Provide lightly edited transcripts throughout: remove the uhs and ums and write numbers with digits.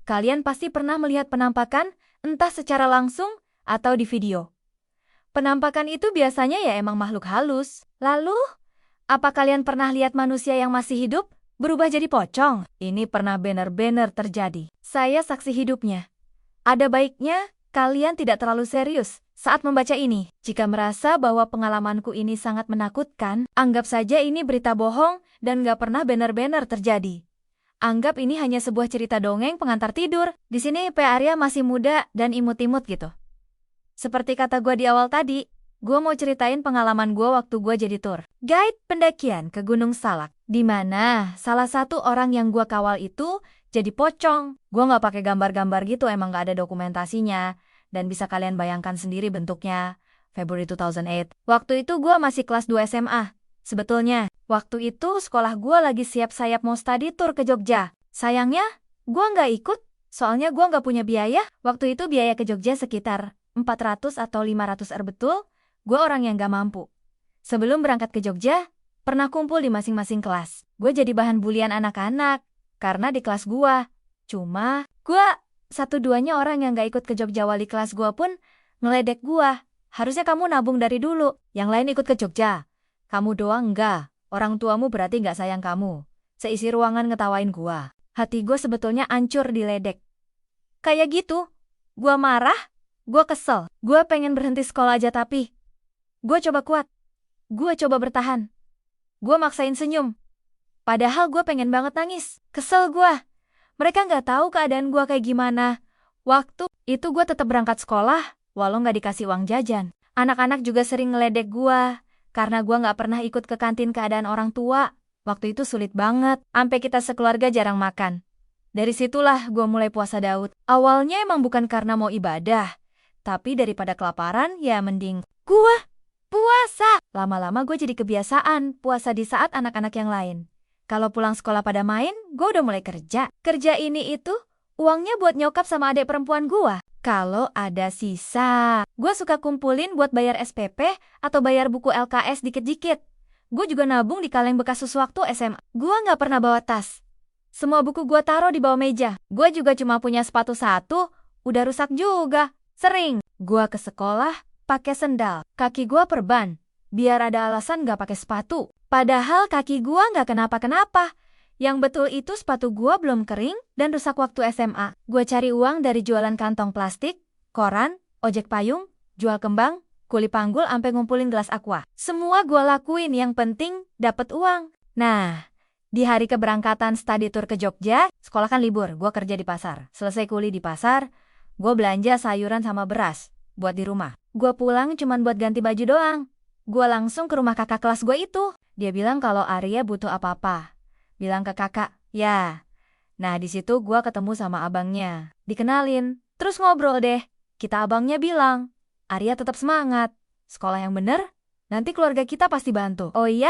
Kalian pasti pernah melihat penampakan, entah secara langsung atau di video. Penampakan itu biasanya ya emang makhluk halus. Lalu, apa kalian pernah lihat manusia yang masih hidup berubah jadi pocong? Ini pernah benar-benar terjadi. Saya saksi hidupnya. Ada baiknya kalian tidak terlalu serius saat membaca ini. Jika merasa bahwa pengalamanku ini sangat menakutkan, anggap saja ini berita bohong dan gak pernah benar-benar terjadi. Anggap ini hanya sebuah cerita dongeng pengantar tidur. Di sini P. Arya masih muda dan imut-imut gitu. Seperti kata gue di awal tadi, gue mau ceritain pengalaman gue waktu gue jadi tour guide pendakian ke Gunung Salak. Di mana salah satu orang yang gue kawal itu jadi pocong. Gue gak pakai gambar-gambar gitu, emang gak ada dokumentasinya. Dan bisa kalian bayangkan sendiri bentuknya. February 2008. Waktu itu gue masih kelas 2 SMA. Sebetulnya, waktu itu sekolah gue lagi siap-siap mau study tour ke Jogja. Sayangnya, gue gak ikut. Soalnya gue gak punya biaya. Waktu itu biaya ke Jogja sekitar 400 atau 500 betul. Gue orang yang gak mampu. Sebelum berangkat ke Jogja, pernah kumpul di masing-masing kelas. Gue jadi bahan bulian anak-anak. Karena di kelas gue. Cuma, gue satu-duanya orang yang gak ikut ke Jogja. Wali kelas gue pun ngeledek gue. Harusnya kamu nabung dari dulu. Yang lain ikut ke Jogja. Kamu doang enggak. Orang tuamu berarti gak sayang kamu. Seisi ruangan ngetawain gue. Hati gue sebetulnya ancur diledek. Kayak gitu. Gue marah. Gue kesel. Gue pengen berhenti sekolah aja tapi gue coba kuat. Gue coba bertahan. Gue maksain senyum. Padahal gue pengen banget nangis. Kesel gue. Mereka gak tahu keadaan gue kayak gimana. Waktu itu gue tetap berangkat sekolah, walau gak dikasih uang jajan. Anak-anak juga sering ngeledek gue, karena gue gak pernah ikut ke kantin keadaan orang tua. Waktu itu sulit banget, sampai kita sekeluarga jarang makan. Dari situlah gue mulai puasa Daud. Awalnya emang bukan karena mau ibadah, tapi daripada kelaparan, ya mending gue puasa. Lama-lama gue jadi kebiasaan puasa di saat anak-anak yang lain. Kalau pulang sekolah pada main, gue udah mulai kerja. Kerja ini itu, uangnya buat nyokap sama adik perempuan gue. Kalau ada sisa, gue suka kumpulin buat bayar SPP atau bayar buku LKS dikit-dikit. Gue juga nabung di kaleng bekas sewaktu SMA. Gue gak pernah bawa tas. Semua buku gue taruh di bawah meja. Gue juga cuma punya sepatu satu, udah rusak juga. Sering, gue ke sekolah pakai sendal. Kaki gue perban, biar ada alasan gak pakai sepatu. Padahal kaki gua gak kenapa-kenapa. Yang betul itu sepatu gua belum kering dan rusak waktu SMA. Gua cari uang dari jualan kantong plastik, koran, ojek payung, jual kembang, kuli panggul sampai ngumpulin gelas aqua. Semua gua lakuin, yang penting dapat uang. Nah, di hari keberangkatan study tour ke Jogja, sekolah kan libur, gua kerja di pasar. Selesai kuli di pasar, gua belanja sayuran sama beras buat di rumah. Gua pulang cuman buat ganti baju doang. Gua langsung ke rumah kakak kelas gua itu. Dia bilang kalau Arya butuh apa-apa. Bilang ke kakak, ya. Nah di situ gue ketemu sama abangnya. Dikenalin, terus ngobrol deh. Kita abangnya bilang, Arya tetap semangat. Sekolah yang bener, nanti keluarga kita pasti bantu. Oh iya?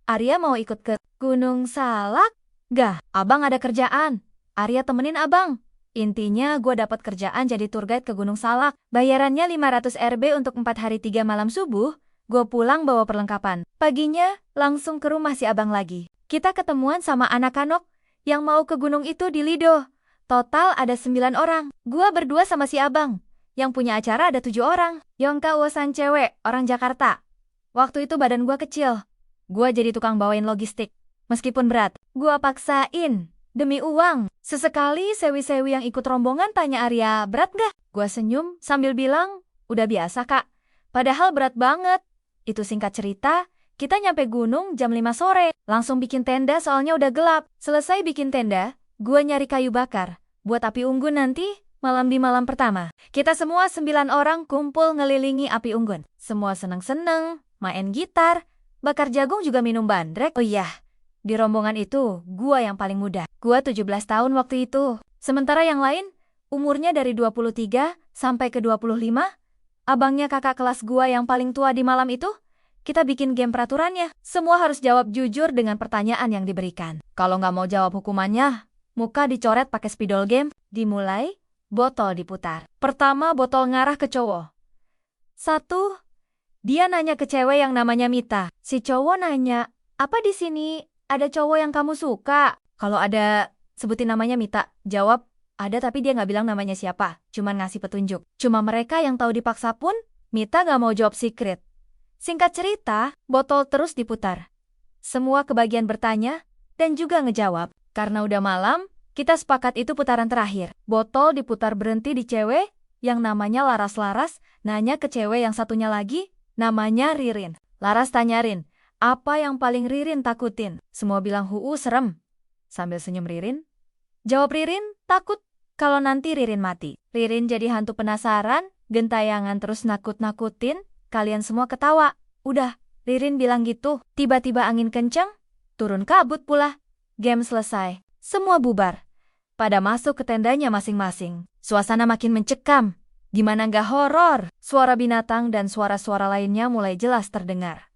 Arya mau ikut ke Gunung Salak? Gak, abang ada kerjaan. Arya temenin abang. Intinya gue dapat kerjaan jadi tour guide ke Gunung Salak. Bayarannya 500 Rp untuk 4 hari 3 malam subuh. Gue pulang bawa perlengkapan. Paginya, langsung ke rumah si abang lagi. Kita ketemuan sama anak-anak yang mau ke gunung itu di Lido. Total ada 9 orang. Gue berdua sama si abang. Yang punya acara ada 7 orang. Yongka uasan cewek, orang Jakarta. Waktu itu badan gue kecil. Gue jadi tukang bawain logistik. Meskipun berat, gue paksain. Demi uang. Sesekali sewi-sewi yang ikut rombongan tanya Arya, berat gak? Gue senyum sambil bilang, udah biasa kak. Padahal berat banget. Itu singkat cerita, kita nyampe gunung jam 5 sore. Langsung bikin tenda soalnya udah gelap. Selesai bikin tenda, gue nyari kayu bakar. Buat api unggun nanti, malam di malam pertama. Kita semua 9 orang kumpul ngelilingi api unggun. Semua seneng-seneng, main gitar, bakar jagung juga minum bandrek. Oh iya, di rombongan itu, gue yang paling muda. Gue 17 tahun waktu itu. Sementara yang lain, umurnya dari 23 sampai ke 25. Abangnya kakak kelas gua yang paling tua di malam itu, kita bikin game peraturannya. Semua harus jawab jujur dengan pertanyaan yang diberikan. Kalau nggak mau jawab hukumannya, muka dicoret pakai spidol game. Dimulai, botol diputar. Pertama botol ngarah ke cowok. 1. Dia nanya ke cewek yang namanya Mita. Si cowok nanya, apa di sini ada cowok yang kamu suka? Kalau ada, sebutin namanya Mita. Jawab, Ada tapi dia nggak bilang namanya siapa, cuman ngasih petunjuk. Cuma mereka yang tahu dipaksa pun, Mita nggak mau jawab secret. Singkat cerita, botol terus diputar. Semua kebagian bertanya, dan juga ngejawab. Karena udah malam, kita sepakat itu putaran terakhir. Botol diputar berhenti di cewek, yang namanya Laras-Laras, nanya ke cewek yang satunya lagi, namanya Ririn. Laras tanya Rin, apa yang paling Ririn takutin? Semua bilang serem. Sambil senyum Ririn, jawab Ririn, takut kalau nanti Ririn mati. Ririn jadi hantu penasaran, gentayangan terus nakut-nakutin, kalian semua ketawa. Udah, Ririn bilang gitu, tiba-tiba angin kencang, turun kabut pula. Game selesai, semua bubar. Pada masuk ke tendanya masing-masing. Suasana makin mencekam. Gimana nggak horor? Suara binatang dan suara-suara lainnya mulai jelas terdengar.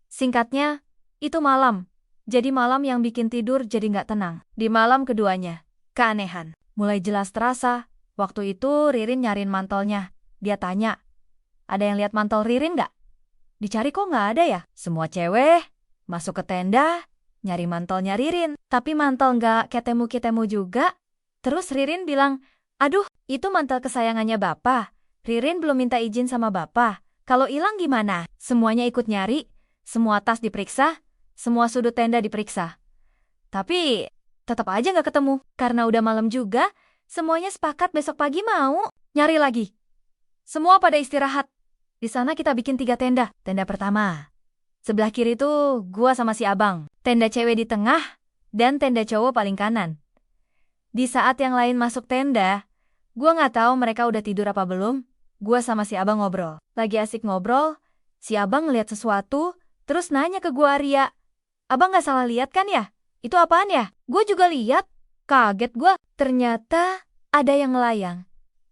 Singkatnya, itu malam. Jadi malam yang bikin tidur jadi nggak tenang. Di malam keduanya, keanehan mulai jelas terasa. Waktu itu Ririn nyariin mantelnya. Dia tanya, ada yang lihat mantel Ririn nggak? Dicari kok nggak ada ya? Semua cewek masuk ke tenda, nyari mantelnya Ririn. Tapi mantel nggak ketemu-ketemu juga. Terus Ririn bilang, aduh, itu mantel kesayangannya Bapak. Ririn belum minta izin sama Bapak. Kalau hilang gimana? Semuanya ikut nyari. Semua tas diperiksa. Semua sudut tenda diperiksa. Tapi tetap aja nggak ketemu. Karena udah malam juga, semuanya sepakat besok pagi mau nyari lagi. Semua pada istirahat. Di sana kita bikin 3 tenda. Tenda pertama. Sebelah kiri tuh gua sama si Abang. Tenda cewek di tengah, dan tenda cowok paling kanan. Di saat yang lain masuk tenda, gua nggak tahu mereka udah tidur apa belum. Gua sama si Abang ngobrol. Lagi asik ngobrol, si Abang ngeliat sesuatu, terus nanya ke gua Arya. Abang nggak salah lihat kan ya? Itu apaan ya? Gua juga lihat. Kaget gua. Ternyata ada yang ngelayang.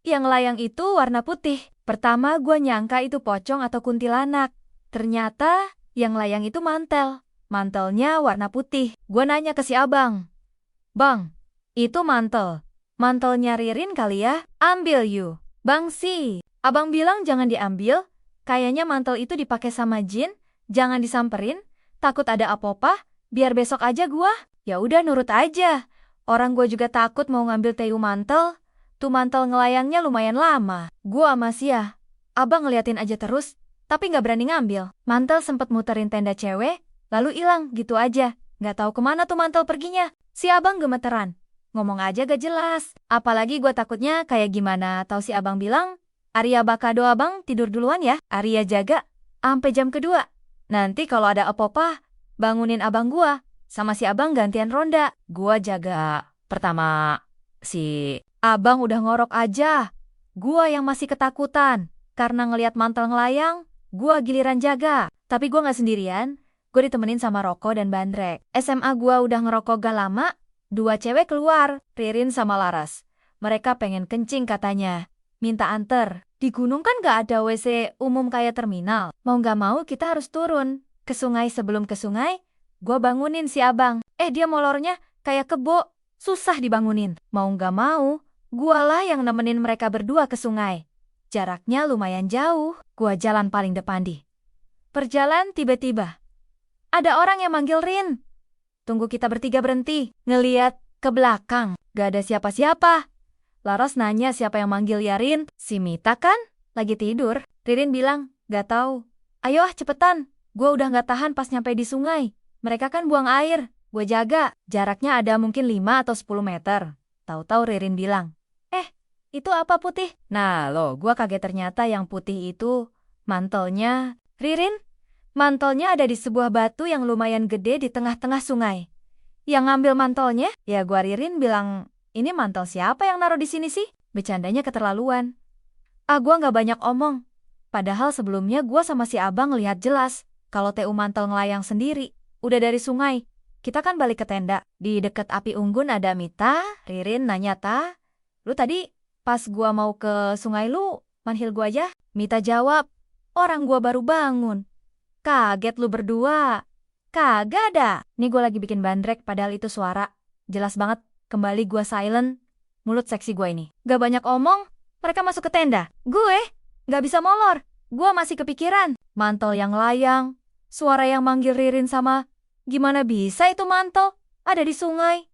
Yang ngelayang itu warna putih. Pertama gua nyangka itu pocong atau kuntilanak. Ternyata yang layang itu mantel. Mantelnya warna putih. Gua nanya ke si Abang. Bang, itu mantel. Mantelnya Ririn kali ya? Ambil you. Bang sih. Abang bilang jangan diambil. Kayaknya mantel itu dipakai sama jin. Jangan disamperin. Takut ada apa-apa. Biar besok aja gua. Ya udah nurut aja. Orang gua juga takut mau ngambil TU mantel. Tuh mantel ngelayangnya lumayan lama. Gua sama Sia. Abang ngeliatin aja terus. Tapi nggak berani ngambil. Mantel sempet muterin tenda cewek. Lalu hilang gitu aja. Nggak tahu kemana tuh mantel perginya. Si Abang gemeteran. Ngomong aja gak jelas. Apalagi gue takutnya kayak gimana. Tahu si Abang bilang, Arya Bakado Abang tidur duluan ya. Arya jaga sampai jam kedua. Nanti kalau ada apa-apa, bangunin abang gue. Sama si Abang gantian ronda. Gue jaga pertama. Si Abang udah ngorok aja. Gue yang masih ketakutan. Karena ngelihat mantel ngelayang, gue giliran jaga. Tapi gue gak sendirian. Gue ditemenin sama Roko dan Bandrek. SMA gue udah ngerokok gak lama. 2 cewek keluar, Ririn sama Laras. Mereka pengen kencing katanya. Minta anter. Di gunung kan gak ada WC umum kayak terminal. Mau gak mau kita harus turun. Ke sungai sebelum ke sungai, gue bangunin si Abang. Dia molornya kayak kebo. Susah dibangunin. Mau gak mau, gue lah yang nemenin mereka berdua ke sungai. Jaraknya lumayan jauh. Gue jalan paling depan di. Perjalan tiba-tiba. Ada orang yang manggil Rin. Tunggu kita bertiga berhenti, ngeliat ke belakang. Gak ada siapa-siapa. Laras nanya siapa yang manggil ya Rin. Si Mita kan? Lagi tidur. Ririn bilang, gak tahu. Ayo cepetan. Gue udah gak tahan pas nyampe di sungai. Mereka kan buang air. Gue jaga. Jaraknya ada mungkin 5 atau 10 meter. Tahu-tahu Ririn bilang, itu apa putih? Nah loh, gue kaget ternyata yang putih itu mantelnya. Ririn? Mantelnya ada di sebuah batu yang lumayan gede di tengah-tengah sungai. Yang ngambil mantelnya? Ya gua Ririn bilang, ini mantel siapa yang naruh di sini sih? Bercandanya keterlaluan. Gua nggak banyak omong. Padahal sebelumnya gua sama si Abang lihat jelas kalau TU mantel ngelayang sendiri. Udah dari sungai. Kita kan balik ke tenda. Di deket api unggun ada Mita. Ririn nanya, lu tadi pas gua mau ke sungai lu manggil gua aja? Mita jawab, orang gua baru bangun. Kaget lu berdua. Kagak ada. Nih gue lagi bikin bandrek padahal itu suara. Jelas banget. Kembali gue silent. Mulut seksi gue ini. Gak banyak omong. Mereka masuk ke tenda. Gue gak bisa molor. Gue masih kepikiran. Mantel yang layang. Suara yang manggil Ririn sama. Gimana bisa itu mantel? Ada di sungai.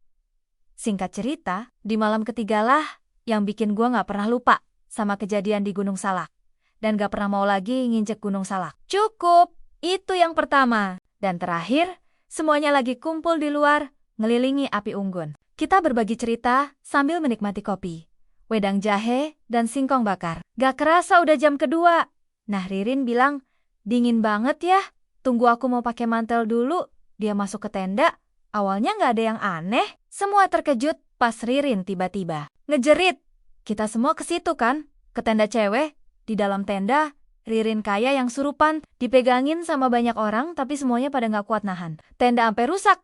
Singkat cerita, di malam ketiga lah yang bikin gue gak pernah lupa sama kejadian di Gunung Salak. Dan gak pernah mau lagi nginjek Gunung Salak. Cukup, itu yang pertama. Dan terakhir, semuanya lagi kumpul di luar, ngelilingi api unggun. Kita berbagi cerita sambil menikmati kopi, wedang jahe, dan singkong bakar. Gak kerasa udah jam kedua. Nah, Ririn bilang, dingin banget ya, tunggu aku mau pakai mantel dulu. Dia masuk ke tenda, awalnya gak ada yang aneh. Semua terkejut pas Ririn tiba-tiba ngejerit. Kita semua ke situ kan, ke tenda cewek. Di dalam tenda, Ririn kayak yang surupan, dipegangin sama banyak orang tapi semuanya pada gak kuat nahan. Tenda sampai rusak.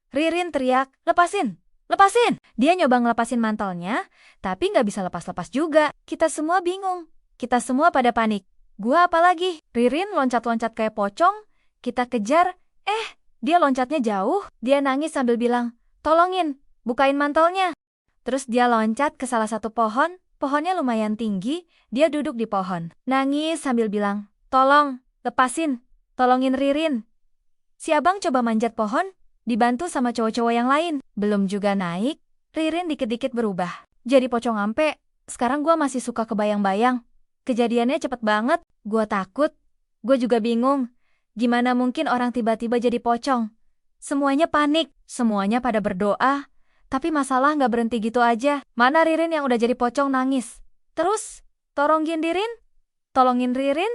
Ririn teriak, lepasin, lepasin. Dia nyoba ngelepasin mantelnya, tapi gak bisa lepas-lepas juga. Kita semua bingung, kita semua pada panik. Gua apalagi, Ririn loncat-loncat kayak pocong, kita kejar, dia loncatnya jauh. Dia nangis sambil bilang, tolongin, bukain mantelnya. Terus dia loncat ke salah satu pohon, pohonnya lumayan tinggi, dia duduk di pohon. Nangis sambil bilang, tolong, lepasin, tolongin Ririn. Si abang coba manjat pohon, dibantu sama cowok-cowok yang lain. Belum juga naik, Ririn dikit-dikit berubah. Jadi pocong ampe, sekarang gua masih suka kebayang-bayang. Kejadiannya cepet banget, gua takut, gua juga bingung. Gimana mungkin orang tiba-tiba jadi pocong? Semuanya panik, semuanya pada berdoa. Tapi masalah nggak berhenti gitu aja. Mana Ririn yang udah jadi pocong nangis. Terus, tolongin Ririn? Tolongin Ririn?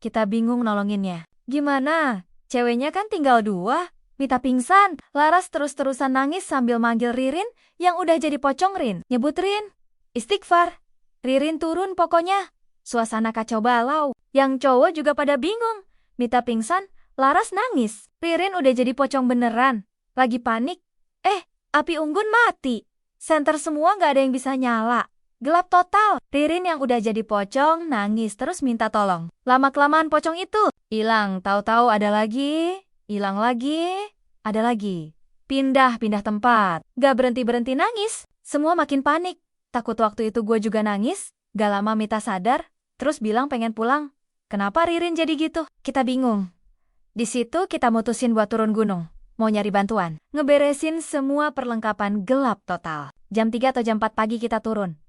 Kita bingung nolonginnya. Gimana? Ceweknya kan tinggal 2. Mita pingsan. Laras terus-terusan nangis sambil manggil Ririn yang udah jadi pocong. Rin, nyebut Rin. Istighfar. Ririn turun pokoknya. Suasana kacau balau. Yang cowok juga pada bingung. Mita pingsan, Laras nangis. Ririn udah jadi pocong beneran. Lagi panik. Api unggun mati. Senter semua gak ada yang bisa nyala. Gelap total. Ririn yang udah jadi pocong nangis terus minta tolong. Lama-kelamaan pocong itu hilang. Tahu-tahu ada lagi. Hilang lagi. Ada lagi. Pindah-pindah tempat. Gak berhenti-berhenti nangis. Semua makin panik. Takut waktu itu gue juga nangis. Gak lama Mita sadar. Terus bilang pengen pulang. Kenapa Ririn jadi gitu? Kita bingung. Di situ kita mutusin buat turun gunung. Mau nyari bantuan. Ngeberesin semua perlengkapan. Gelap total. Jam 3 atau jam 4 pagi kita turun.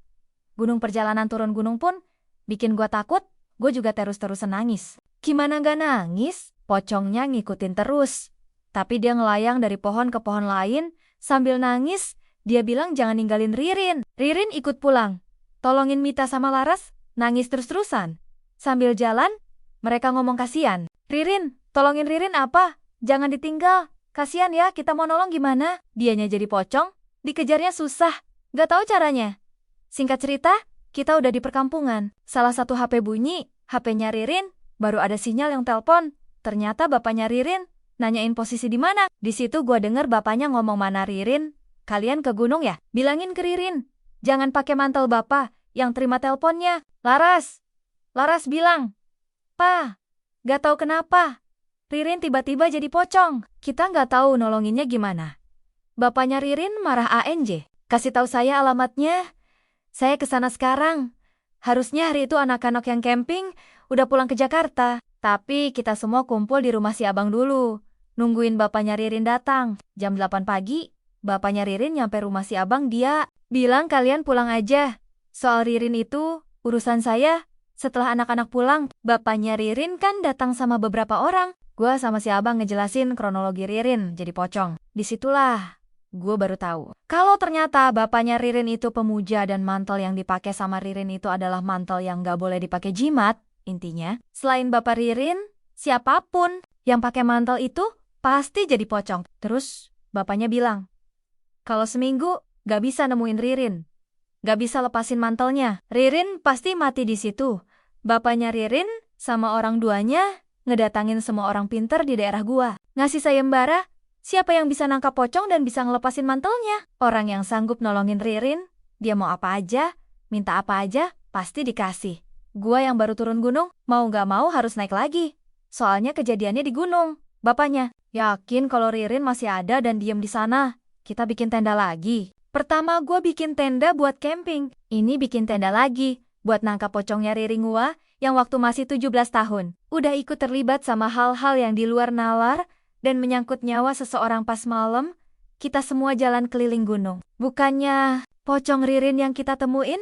Perjalanan turun gunung pun bikin gua takut. Gue juga terus-terusan nangis. Gimana gak nangis? Pocongnya ngikutin terus. Tapi dia ngelayang dari pohon ke pohon lain. Sambil nangis, dia bilang jangan ninggalin Ririn. Ririn ikut pulang. Tolongin Mita sama Laras. Nangis terus-terusan. Sambil jalan, mereka ngomong kasihan. Ririn, tolongin Ririn apa? Jangan ditinggal. Kasian ya, kita mau nolong gimana? Dianya jadi pocong, dikejarnya susah, gak tahu caranya. Singkat cerita, kita udah di perkampungan. Salah satu HP bunyi, HP-nya Ririn, baru ada sinyal yang telepon. Ternyata bapaknya Ririn nanyain posisi di mana. Di situ gua denger bapaknya ngomong mana Ririn. Kalian ke gunung ya? Bilangin ke Ririn, jangan pakai mantel bapak. Yang terima teleponnya, Laras. Laras bilang, Pa, gak tahu kenapa. Ririn tiba-tiba jadi pocong. Kita nggak tahu nolonginnya gimana. Bapaknya Ririn marah ANJ. Kasih tahu saya alamatnya. Saya kesana sekarang. Harusnya hari itu anak-anak yang camping udah pulang ke Jakarta. Tapi kita semua kumpul di rumah si abang dulu. Nungguin bapaknya Ririn datang. Jam 8 pagi, bapaknya Ririn nyampe rumah si abang. Dia bilang kalian pulang aja. Soal Ririn itu urusan saya. Setelah anak-anak pulang, bapaknya Ririn kan datang sama beberapa orang. Gua sama si abang ngejelasin kronologi Ririn jadi pocong. Disitulah gue baru tahu. Kalau ternyata bapaknya Ririn itu pemuja dan mantel yang dipakai sama Ririn itu adalah mantel yang gak boleh dipakai jimat. Intinya, selain bapak Ririn, siapapun yang pakai mantel itu pasti jadi pocong. Terus bapaknya bilang, kalau seminggu gak bisa nemuin Ririn. Gak bisa lepasin mantelnya. Ririn pasti mati di situ. Bapaknya Ririn sama orang duanya ngedatangin semua orang pinter di daerah gua. Ngasih sayembara, siapa yang bisa nangkap pocong dan bisa ngelepasin mantelnya? Orang yang sanggup nolongin Ririn, dia mau apa aja, minta apa aja, pasti dikasih. Gua yang baru turun gunung, mau gak mau harus naik lagi. Soalnya kejadiannya di gunung. Bapaknya, yakin kalau Ririn masih ada dan diem di sana. Kita bikin tenda lagi. Pertama gua bikin tenda buat camping. Ini bikin tenda lagi buat nangkap pocongnya Ririn gua yang waktu masih 17 tahun. Udah ikut terlibat sama hal-hal yang di luar nalar dan menyangkut nyawa seseorang pas malam. kita semua jalan keliling gunung. Bukannya pocong Ririn yang kita temuin?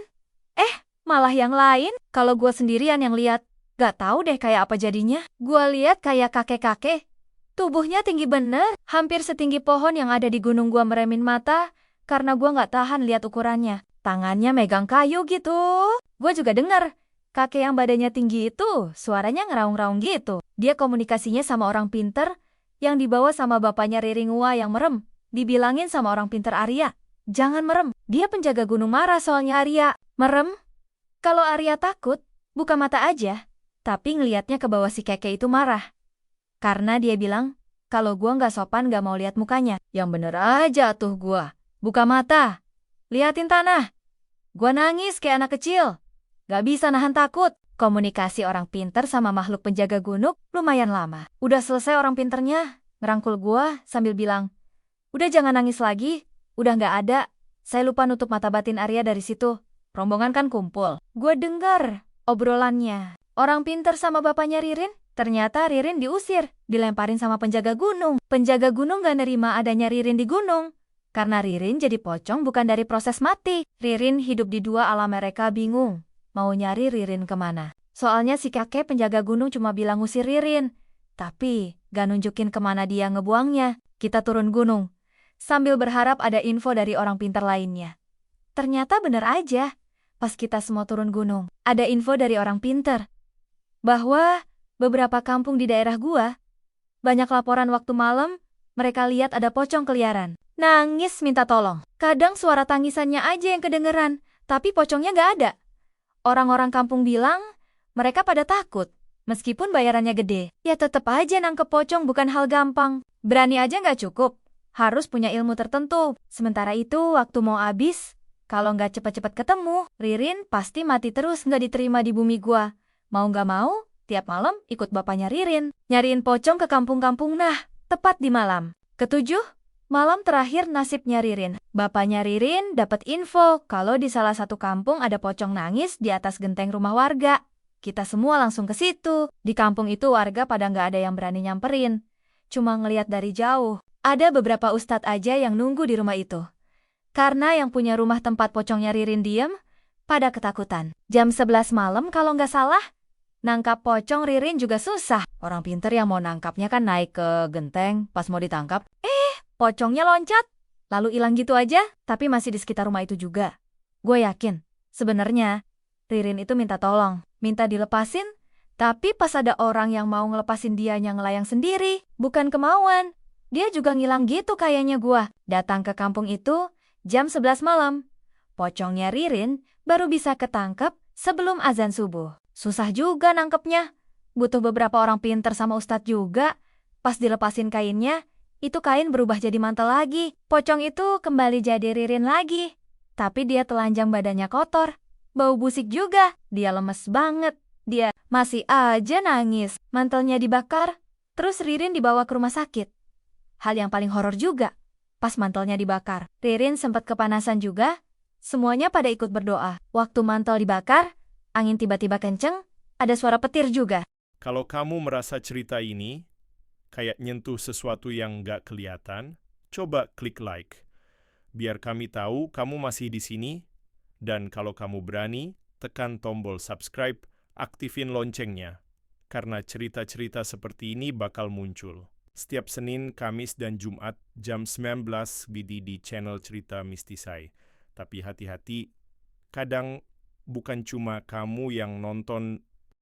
Malah yang lain. Kalau gue sendirian yang lihat, gak tahu deh kayak apa jadinya. Gue lihat kayak kakek-kakek. Tubuhnya tinggi bener, hampir setinggi pohon yang ada di gunung. Gue meremin mata karena gue gak tahan lihat ukurannya. Tangannya megang kayu gitu. Gue juga dengar kakek yang badannya tinggi itu suaranya ngeraung-raung gitu. Dia komunikasinya sama orang pinter yang dibawa sama bapaknya Ririn yang merem. Dibilangin sama orang pinter Arya, jangan merem. Dia penjaga gunung marah soalnya Arya merem. Kalau Arya takut, buka mata aja. Tapi ngeliatnya ke bawah si kakek itu marah. Karena dia bilang, kalau gua nggak sopan nggak mau lihat mukanya. Yang bener aja tuh gua. Buka mata. Liatin tanah. Gua nangis kayak anak kecil. Gak bisa nahan takut. Komunikasi orang pinter sama makhluk penjaga gunung lumayan lama. Udah selesai orang pinternya, ngerangkul gua sambil bilang, udah jangan nangis lagi. Udah nggak ada. Saya lupa nutup mata batin Arya dari situ. Rombongan kan kumpul. Gue dengar obrolannya. Orang pinter sama bapaknya Ririn. Ternyata Ririn diusir, dilemparin sama penjaga gunung. Penjaga gunung gak nerima adanya Ririn di gunung. Karena Ririn jadi pocong bukan dari proses mati. Ririn hidup di dua alam, mereka bingung. Mau nyari Ririn kemana. Soalnya si kakek penjaga gunung cuma bilang ngusir Ririn. Tapi gak nunjukin kemana dia ngebuangnya. Kita turun gunung. Sambil berharap ada info dari orang pinter lainnya. Ternyata bener aja. Pas kita semua turun gunung, ada info dari orang pinter. Bahwa beberapa kampung di daerah gua, banyak laporan waktu malam, mereka lihat ada pocong keliaran. Nangis minta tolong. Kadang suara tangisannya aja yang kedengeran, tapi pocongnya gak ada. Orang-orang kampung bilang, mereka pada takut. Meskipun bayarannya gede, ya tetep aja nangkep pocong bukan hal gampang. Berani aja gak cukup, harus punya ilmu tertentu. Sementara itu, waktu mau habis, kalau nggak cepat-cepat ketemu, Ririn pasti mati terus nggak diterima di bumi gua. Mau nggak mau, tiap malam ikut bapaknya Ririn. Nyariin pocong ke kampung-kampung. Nah, tepat di malam ketujuh, malam terakhir nasibnya Ririn. Bapaknya Ririn dapat info kalau di salah satu kampung ada pocong nangis di atas genteng rumah warga. Kita semua langsung ke situ. Di kampung itu warga pada nggak ada yang berani nyamperin. Cuma ngeliat dari jauh. Ada beberapa ustadz aja yang nunggu di rumah itu. Karena yang punya rumah tempat pocongnya Ririn diem, pada ketakutan. Jam 11 malam kalau nggak salah, nangkap pocong Ririn juga susah. Orang pinter yang mau nangkapnya kan naik ke genteng pas mau ditangkap. Pocongnya loncat, lalu hilang gitu aja, tapi masih di sekitar rumah itu juga. Gue yakin, sebenarnya Ririn itu minta tolong, minta dilepasin, tapi pas ada orang yang mau ngelepasin dianya ngelayang sendiri, bukan kemauan. Dia juga ngilang gitu kayaknya gua. Datang ke kampung itu, jam 11 malam, pocongnya Ririn baru bisa ketangkep sebelum azan subuh. Susah juga nangkepnya. Butuh beberapa orang pinter sama ustadz juga. Pas dilepasin kainnya, itu kain berubah jadi mantel lagi. Pocong itu kembali jadi Ririn lagi. Tapi dia telanjang, badannya kotor. Bau busik juga. Dia lemes banget. Dia masih aja nangis. Mantelnya dibakar. Terus Ririn dibawa ke rumah sakit. Hal yang paling horor juga. Pas mantelnya dibakar, Ririn sempat kepanasan juga. Semuanya pada ikut berdoa. Waktu mantel dibakar, angin tiba-tiba kenceng, ada suara petir juga. Kalau kamu merasa cerita ini kayak nyentuh sesuatu yang nggak kelihatan, coba klik like. Biar kami tahu kamu masih di sini, dan kalau kamu berani, tekan tombol subscribe, aktifin loncengnya. Karena cerita-cerita seperti ini bakal muncul. Setiap Senin, Kamis, dan Jumat jam 19 WIB di channel Cerita Mistisai. Tapi hati-hati, kadang bukan cuma kamu yang nonton